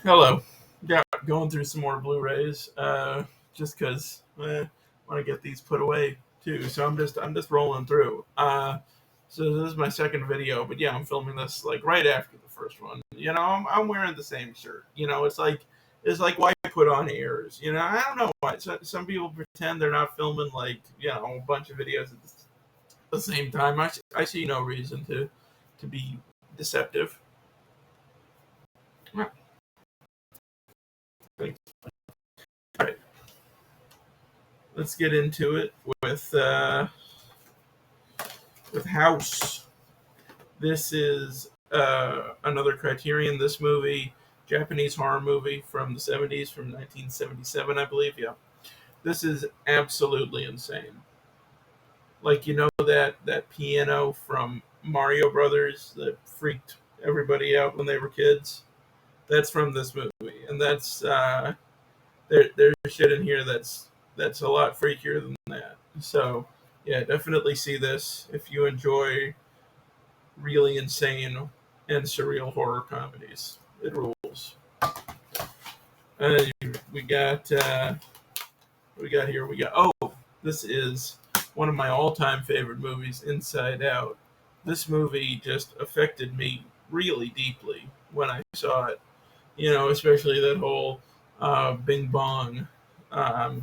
Hello. Yeah, going through some more Blu-rays. Just because I want to get these put away too. So I'm just rolling through. So this is my second video, but yeah, I'm filming this like right after the first one. I'm wearing the same shirt. It's like why put on airs. I don't know why. Some people pretend they're not filming like a bunch of videos at the same time. I see no reason to be deceptive. All right, let's get into it with House. This is another Criterion. This movie, Japanese horror movie from the 70s, from 1977, I believe. Yeah, this is absolutely insane. Like that piano from Mario Brothers that freaked everybody out when they were kids. That's from this movie, and there's shit in here that's a lot freakier than that. So yeah, definitely see this if you enjoy really insane and surreal horror comedies. It rules. Uh, we got oh, this is one of my all-time favorite movies, Inside Out. This movie just affected me really deeply when I saw it. Especially that whole Bing Bong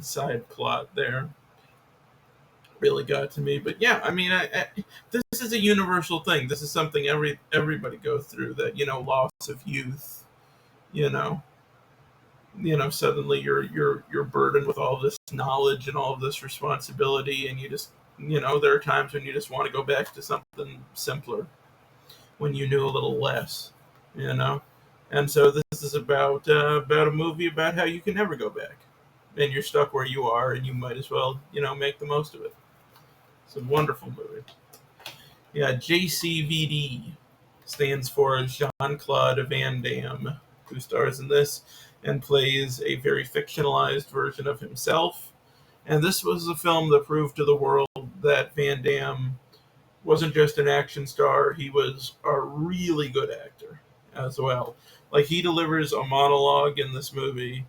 side plot there really got to me. But yeah, I mean, this is a universal thing. This is something everybody goes through. That loss of youth. You know, suddenly you're burdened with all this knowledge and all of this responsibility, and you just there are times when you just want to go back to something simpler when you knew a little less. You know, and so this is about a movie about how you can never go back, and you're stuck where you are, and you might as well make the most of it. It's a wonderful movie. Yeah, JCVD stands for Jean Claude Van Damme, who stars in this and plays a very fictionalized version of himself. And this was a film that proved to the world that Van Damme wasn't just an action star, he was a really good actor as well. Like, he delivers a monologue in this movie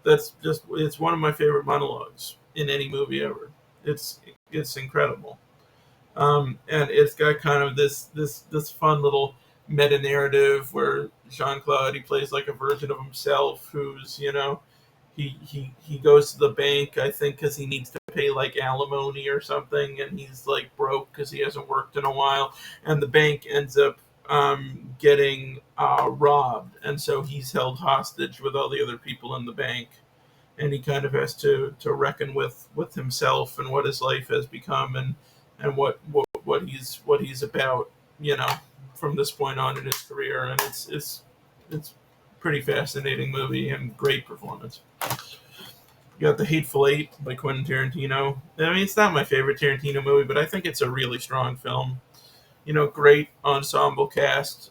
it's one of my favorite monologues in any movie ever. It's incredible. And it's got kind of this fun little meta narrative where Jean Claude, he plays like a version of himself who's he goes to the bank, I think, because he needs to pay like alimony or something, and he's like broke because he hasn't worked in a while, and the bank ends up getting robbed, and so he's held hostage with all the other people in the bank, and he kind of has to reckon with himself and what his life has become, and what he's about, you know, from this point on in his career, and it's pretty fascinating movie and great performance. You got The Hateful Eight by Quentin Tarantino. I mean, it's not my favorite Tarantino movie, but I think it's a really strong film. Great ensemble cast.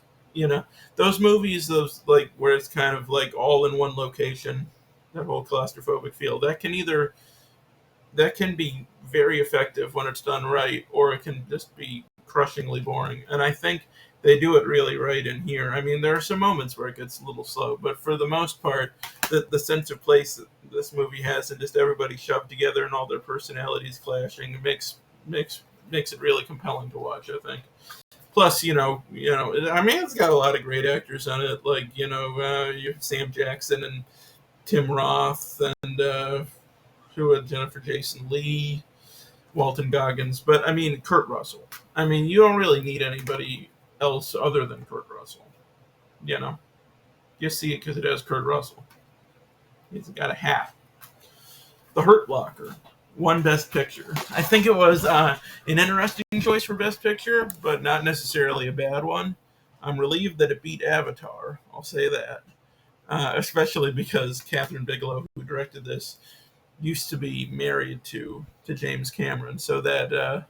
Those movies, those like where it's kind of like all in one location, that whole claustrophobic feel. That can be very effective when it's done right, or it can just be crushingly boring. And I think they do it really right in here. I mean, there are some moments where it gets a little slow, but for the most part, the sense of place that this movie has, and just everybody shoved together and all their personalities clashing, makes makes it really compelling to watch, I think. Plus, I mean, it's got a lot of great actors on it, like you have Sam Jackson and Tim Roth, and who had Jennifer Jason Lee, Walton Goggins, but I mean Kurt Russell. I mean, you don't really need anybody else other than Kurt Russell. You know, you see it because it has Kurt Russell. He's got a hat. The Hurt Locker won Best Picture. I think it was an interesting choice for Best Picture, but not necessarily a bad one. I'm relieved that it beat Avatar. I'll say that, especially because Catherine Bigelow, who directed this, used to be married to James Cameron, so that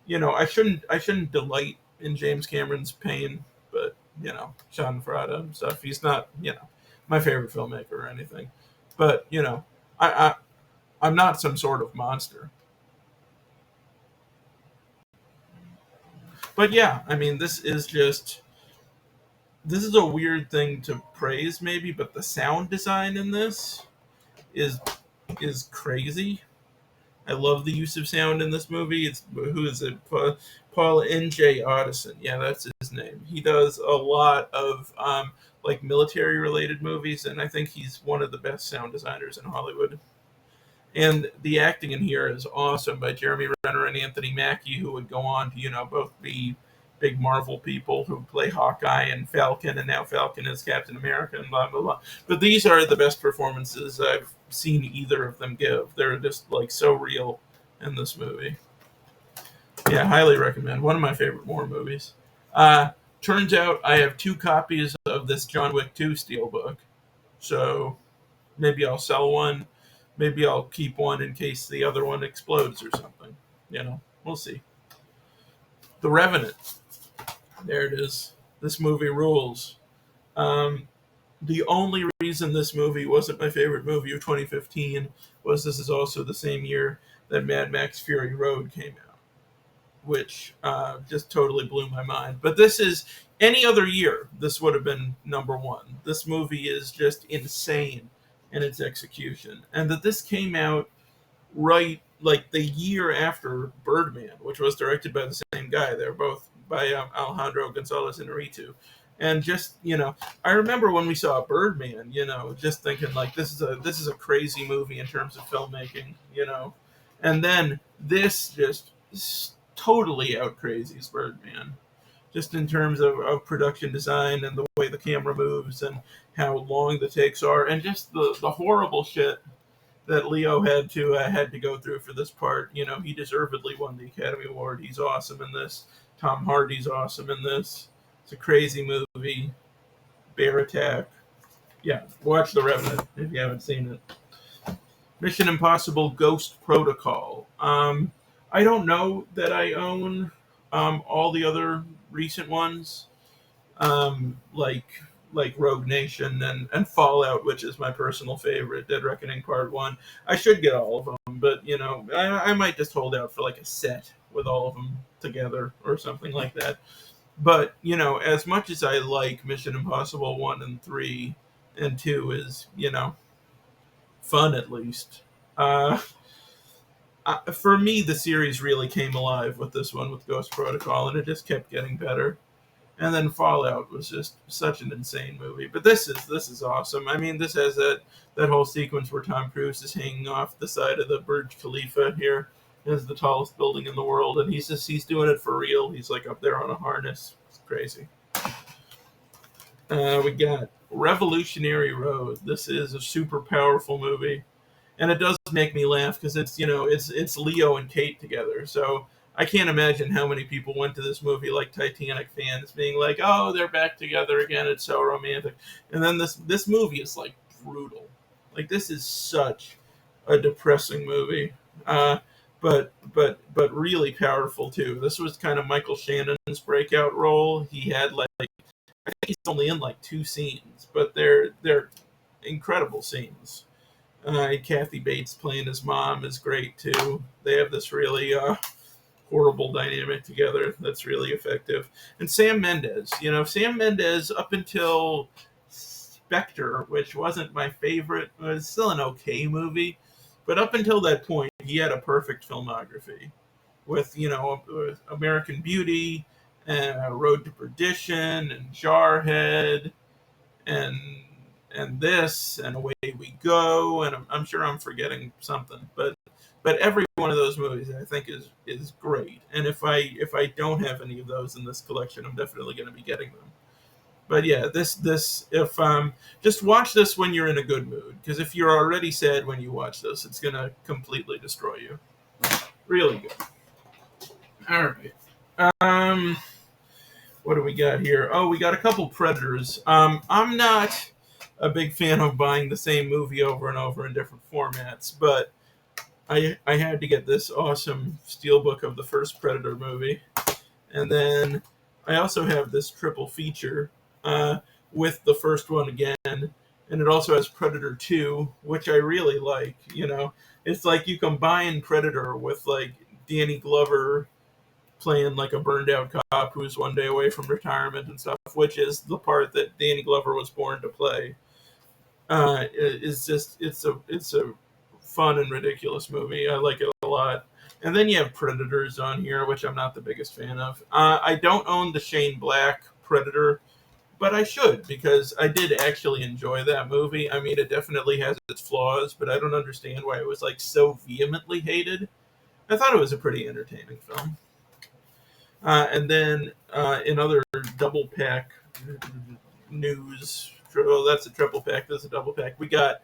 I shouldn't delight in James Cameron's pain, but Schadenfreude and stuff. He's not my favorite filmmaker or anything, but I I'm not some sort of monster. But yeah, I mean, this is just this is a weird thing to praise, maybe, but the sound design in this is is crazy. I love the use of sound in this movie. It's who is it? Paul N.J. Otteson. Yeah, that's his name. He does a lot of like military related movies, and I think he's one of the best sound designers in Hollywood. And the acting in here is awesome by Jeremy Renner and Anthony Mackie, who would go on to, both be big Marvel people who play Hawkeye and Falcon, and now Falcon is Captain America, and blah, blah, blah. But these are the best performances I've seen either of them give. They're just, like, so real in this movie. Yeah, highly recommend. One of my favorite war movies. Turns out I have 2 copies of this John Wick 2 Steelbook. So maybe I'll sell one. Maybe I'll keep one in case the other one explodes or something. We'll see. The Revenant. There it is. This movie rules. Um, the only reason this movie wasn't my favorite movie of 2015 was this is also the same year that Mad Max Fury Road came out, which just totally blew my mind. But this is any other year, this would have been number one. This movie is just insane in its execution, and that this came out right like the year after Birdman, which was directed by the same guy. They're both by Alejandro Gonzalez Inarritu. And just I remember when we saw Birdman, just thinking like this is a crazy movie in terms of filmmaking. And then this just totally out crazies Birdman, just in terms of production design and the way the camera moves and how long the takes are, and just the horrible shit that Leo had to go through for this part. He deservedly won the Academy Award. He's awesome in this. Tom Hardy's awesome in this. It's a crazy movie. Bear Attack. Yeah, watch The Revenant if you haven't seen it. Mission Impossible Ghost Protocol. I don't know that I own all the other recent ones, like Rogue Nation and Fallout, which is my personal favorite, Dead Reckoning Part 1. I should get all of them, but, I might just hold out for like a set with all of them together or something like that. But, as much as I like Mission Impossible 1 and 3, and 2 is, fun at least. For me, the series really came alive with this one, with Ghost Protocol, and it just kept getting better. And then Fallout was just such an insane movie. But this is awesome. I mean, this has that whole sequence where Tom Cruise is hanging off the side of the Burj Khalifa here. It's the tallest building in the world, and he's doing it for real. He's like up there on a harness. It's crazy. We got Revolutionary Road. This is a super powerful movie, and it does make me laugh because it's Leo and Kate together. So I can't imagine how many people went to this movie like Titanic fans, being like, "Oh, they're back together again. It's so romantic." And then this movie is like brutal. Like, this is such a depressing movie, but really powerful too. This was kind of Michael Shannon's breakout role. He had like I think he's only in like 2 scenes, but they're incredible scenes. Kathy Bates playing his mom is great too. They have this really horrible dynamic together that's really effective. And Sam Mendes, Sam Mendes up until Spectre, which wasn't my favorite, it was still an okay movie, but up until that point, he had a perfect filmography with American Beauty and Road to Perdition and Jarhead and this and Away We Go, and I'm sure I'm forgetting something, but every one of those movies I think is great. And if I don't have any of those in this collection, I'm definitely going to be getting them. But yeah, this if just watch this when you're in a good mood, because if you're already sad when you watch this, it's going to completely destroy you. Really good. All right. What do we got here? Oh, we got a couple Predators. I'm not a big fan of buying the same movie over and over in different formats, but I had to get this awesome steelbook of the first Predator movie, and then I also have this triple feature with the first one again, and it also has Predator 2, which I really like. It's like you combine Predator with like Danny Glover playing like a burned out cop who's one day away from retirement and stuff, which is the part that Danny Glover was born to play. It's just it's a fun and ridiculous movie. I like it a lot. And then you have Predators on here, which I'm not the biggest fan of. I don't own the Shane Black Predator, but I should because I did actually enjoy that movie. I mean, it definitely has its flaws, but I don't understand why it was like so vehemently hated. I thought it was a pretty entertaining film. And then in other double pack news, well, that's a triple pack. That's a double pack. We got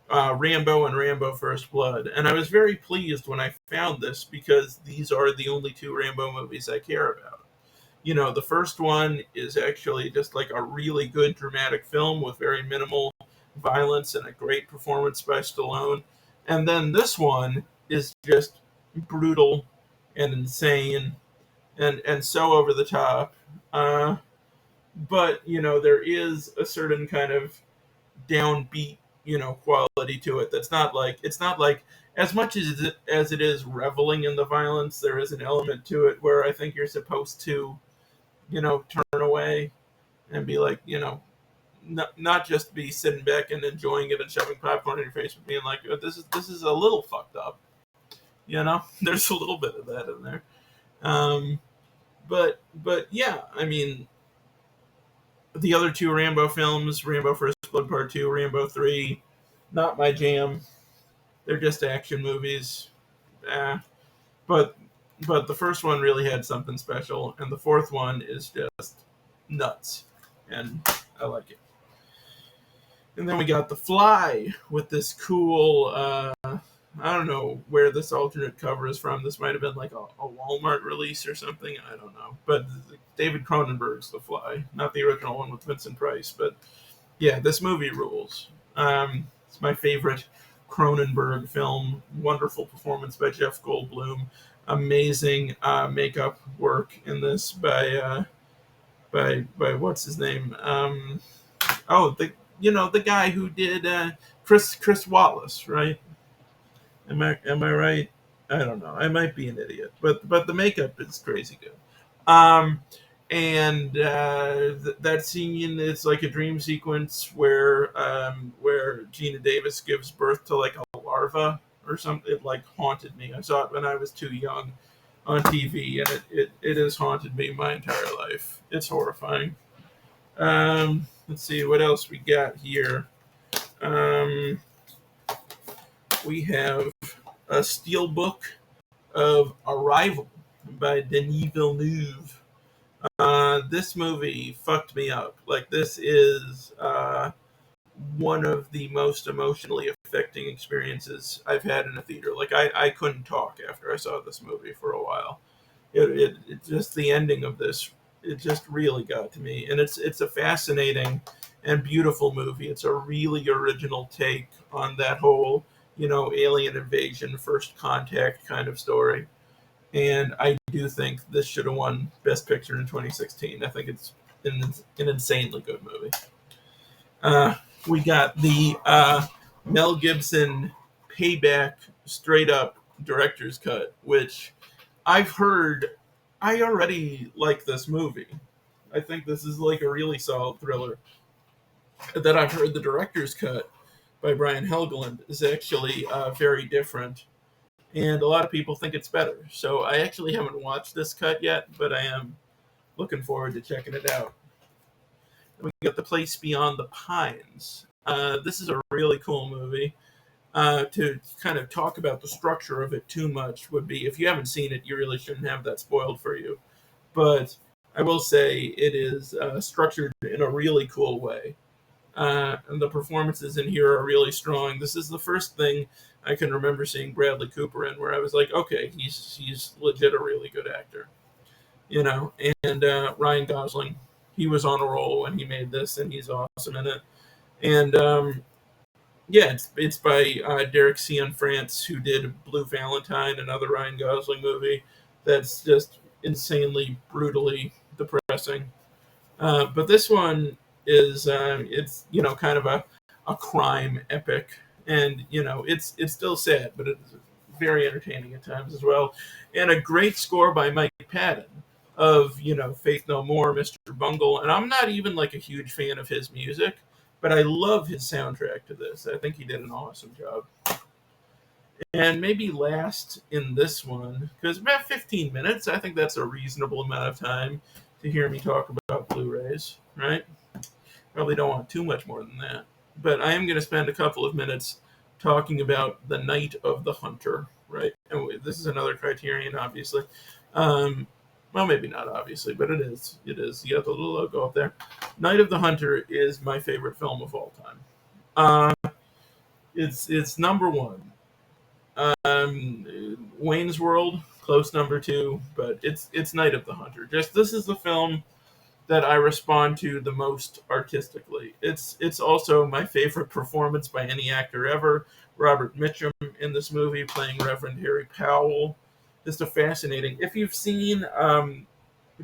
Rambo and Rambo First Blood. And I was very pleased when I found this because these are the only two Rambo movies I care about. You know, the first one is actually just like a really good dramatic film with very minimal violence and a great performance by Stallone. And then this one is just brutal and insane and so over the top. But, you know, there is a certain kind of downbeat, you know, quality to it. That's not like it's not like as much as it is reveling in the violence. There is an element to it where I think you're supposed to, you know, turn away and be like, you know, not just be sitting back and enjoying it and shoving popcorn in your face, but being like, oh, this is a little fucked up. You know, there's a little bit of that in there. Um, but yeah, I mean, the other two Rambo films, Rambo First Blood Part 2, Rambo 3, not my jam. They're just action movies. Eh. But the first one really had something special, and the fourth one is just nuts, and I like it. And then we got The Fly with this cool, I don't know where this alternate cover is from. This might have been like a Walmart release or something. I don't know. But David Cronenberg's The Fly, not the original one with Vincent Price. But yeah, this movie rules. It's my favorite Cronenberg film. Wonderful performance by Jeff Goldblum. Amazing makeup work in this by what's his name? The guy who did Chris Wallace, right? Am I right? I don't know. I might be an idiot, but the makeup is crazy good. Um, and that scene is like a dream sequence where Gina Davis gives birth to like a larva or something. It like haunted me. I saw it when I was too young on TV, and it has haunted me my entire life. It's horrifying. Let's see what else we got here. Um, we have a steelbook of Arrival by Denis Villeneuve. This movie fucked me up. Like, this is one of the most emotionally affecting experiences I've had in a theater. Like, I couldn't talk after I saw this movie for a while. It just the ending of this, it just really got to me. And it's a fascinating and beautiful movie. It's a really original take on that whole, you know, alien invasion, first contact kind of story. And I do think this should have won Best Picture in 2016. I think it's an insanely good movie. We got the Mel Gibson Payback straight up director's cut, which I've heard. I already like this movie. I think this is like a really solid thriller. That I've heard the director's cut by Brian Helgeland is actually very different, and a lot of people think it's better. So I actually haven't watched this cut yet, but I am looking forward to checking it out. We got The Place Beyond the Pines. This is a really cool movie. To kind of talk about the structure of it too much would be, if you haven't seen it, you really shouldn't have that spoiled for you. But I will say it is structured in a really cool way. And the performances in here are really strong. This is the first thing I can remember seeing Bradley Cooper in where I was like, okay, he's legit a really good actor, you know. And Ryan Gosling, he was on a roll when he made this, and he's awesome in it. And yeah, it's by Derek Cianfrance, who did Blue Valentine, another Ryan Gosling movie that's just insanely brutally depressing. But this one is it's, you know, kind of a crime epic, and you know it's still sad, but it's very entertaining at times as well, and a great score by Mike Patton of Faith No More, Mr. Bungle, and I'm not even like a huge fan of his music, but I love his soundtrack to this. I think he did an awesome job. And maybe last in this one, because about 15 minutes, I think that's a reasonable amount of time to hear me talk about Blu-rays, right? Probably don't want too much more than that. But I am going to spend a couple of minutes talking about The Night of the Hunter, right? And this is another Criterion, obviously. Well, maybe not obviously, but it is. It is. You got the little logo up there. Night of the Hunter is my favorite film of all time. It's number one. Wayne's World, close number two, but it's Night of the Hunter. This is the film that I respond to the most artistically. It's also my favorite performance by any actor ever. Robert Mitchum in this movie playing Reverend Harry Powell. Just a fascinating. If you've seen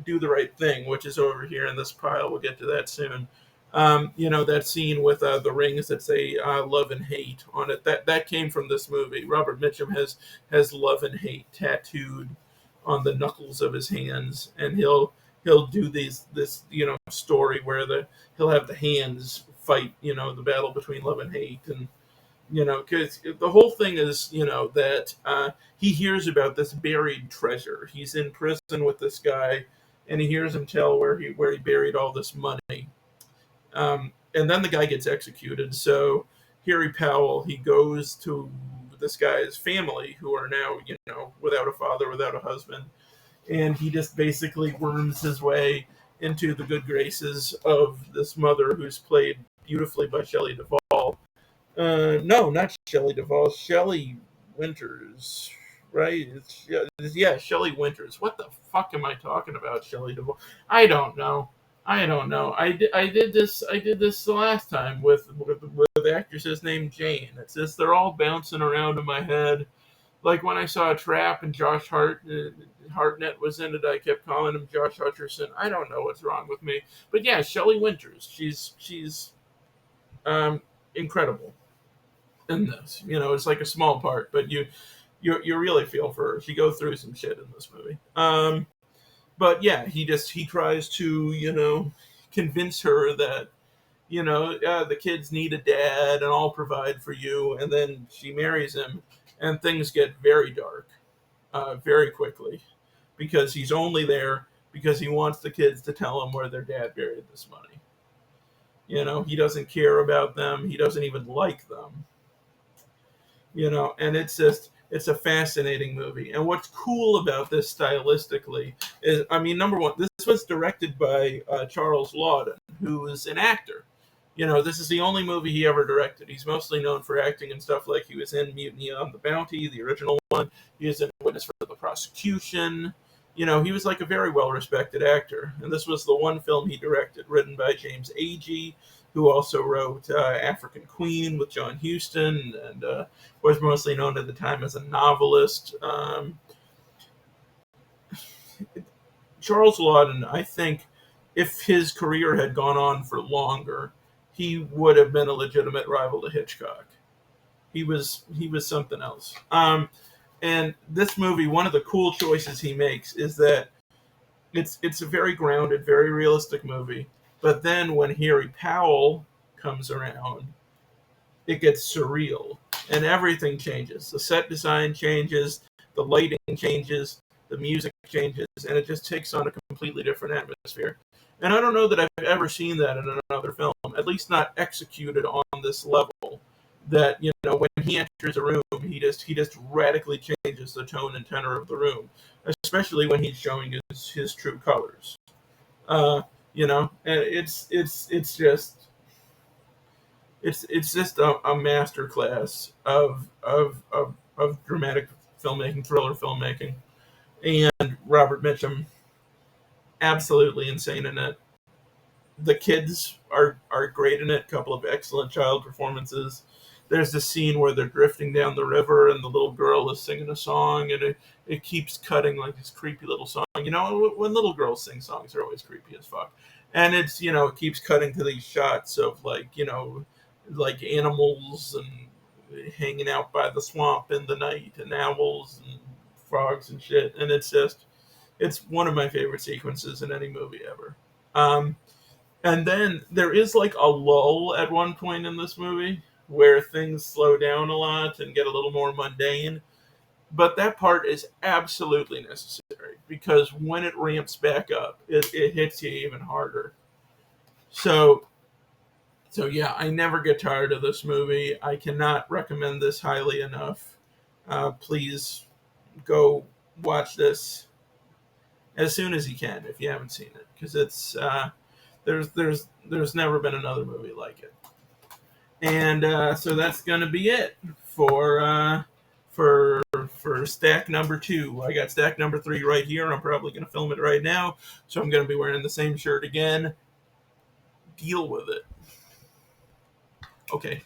Do the Right Thing, which is over here in this pile, we'll get to that soon. That scene with the rings that say love and hate on it. That came from this movie. Robert Mitchum has love and hate tattooed on the knuckles of his hands, and he'll do this story where he'll have the hands fight the battle between love and hate, and because the whole thing is that he hears about this buried treasure. He's in prison with this guy, and he hears him tell where he buried all this money. And then the guy gets executed. So Harry Powell, he goes to this guy's family, who are now, without a father, without a husband. And he just basically worms his way into the good graces of this mother, who's played beautifully by Shelley Duvall. No, not Shelley Duvall. Shelley Winters, right? Yeah, Shelley Winters. What the fuck am I talking about, Shelley Duvall? I don't know. I did this the last time with actresses named Jane. It's just they're all bouncing around in my head. Like when I saw Trap and Josh Hartnett was in it, I kept calling him Josh Hutcherson. I don't know what's wrong with me, but yeah, Shelley Winters. She's incredible in this. It's like a small part, but you really feel for her. She goes through some shit in this movie. But yeah, he tries to convince her that the kids need a dad and I'll provide for you, and then she marries him, and things get very dark very quickly, because he's only there because he wants the kids to tell him where their dad buried this money. He doesn't care about them. He doesn't even like them. And it's a fascinating movie. And what's cool about this stylistically is, number one, this was directed by Charles Laughton, who is an actor. This is the only movie he ever directed. He's mostly known for acting and stuff, like he was in Mutiny on the Bounty, the original one. He was in Witness for the Prosecution. He was like a very well-respected actor. And this was the one film he directed, written by James Agee, who also wrote African Queen with John Huston, and was mostly known at the time as a novelist. Charles Laughton, I think, if his career had gone on for longer, he would have been a legitimate rival to Hitchcock. He was something else. And this movie, one of the cool choices he makes is that it's a very grounded, very realistic movie. But then when Harry Powell comes around, it gets surreal, and everything changes. The set design changes, the lighting changes, the music changes, and it just takes on a completely different atmosphere. And I don't know that I've ever seen that in another film, at least not executed on this level. That when he enters a room, he just radically changes the tone and tenor of the room, especially when he's showing his true colors. And it's just a masterclass of dramatic filmmaking, thriller filmmaking, and Robert Mitchum, absolutely insane in it. The kids are great in it. A couple of excellent child performances. There's this scene where they're drifting down the river and the little girl is singing a song, and it keeps cutting like this creepy little song. When little girls sing songs, they're always creepy as fuck. And it's, it keeps cutting to these shots of like animals and hanging out by the swamp in the night, and owls and frogs and shit. And it's one of my favorite sequences in any movie ever. Um, and then there is like a lull at one point in this movie where things slow down a lot and get a little more mundane. But that part is absolutely necessary because when it ramps back up, it hits you even harder. So, so yeah, I never get tired of this movie. I cannot recommend this highly enough. Please go watch this as soon as you can if you haven't seen it, because it's there's never been another movie like it. And so that's gonna be it for for stack number 2. I got stack number 3 right here. I'm probably gonna film it right now, so I'm gonna be wearing the same shirt again. Deal with it. Okay.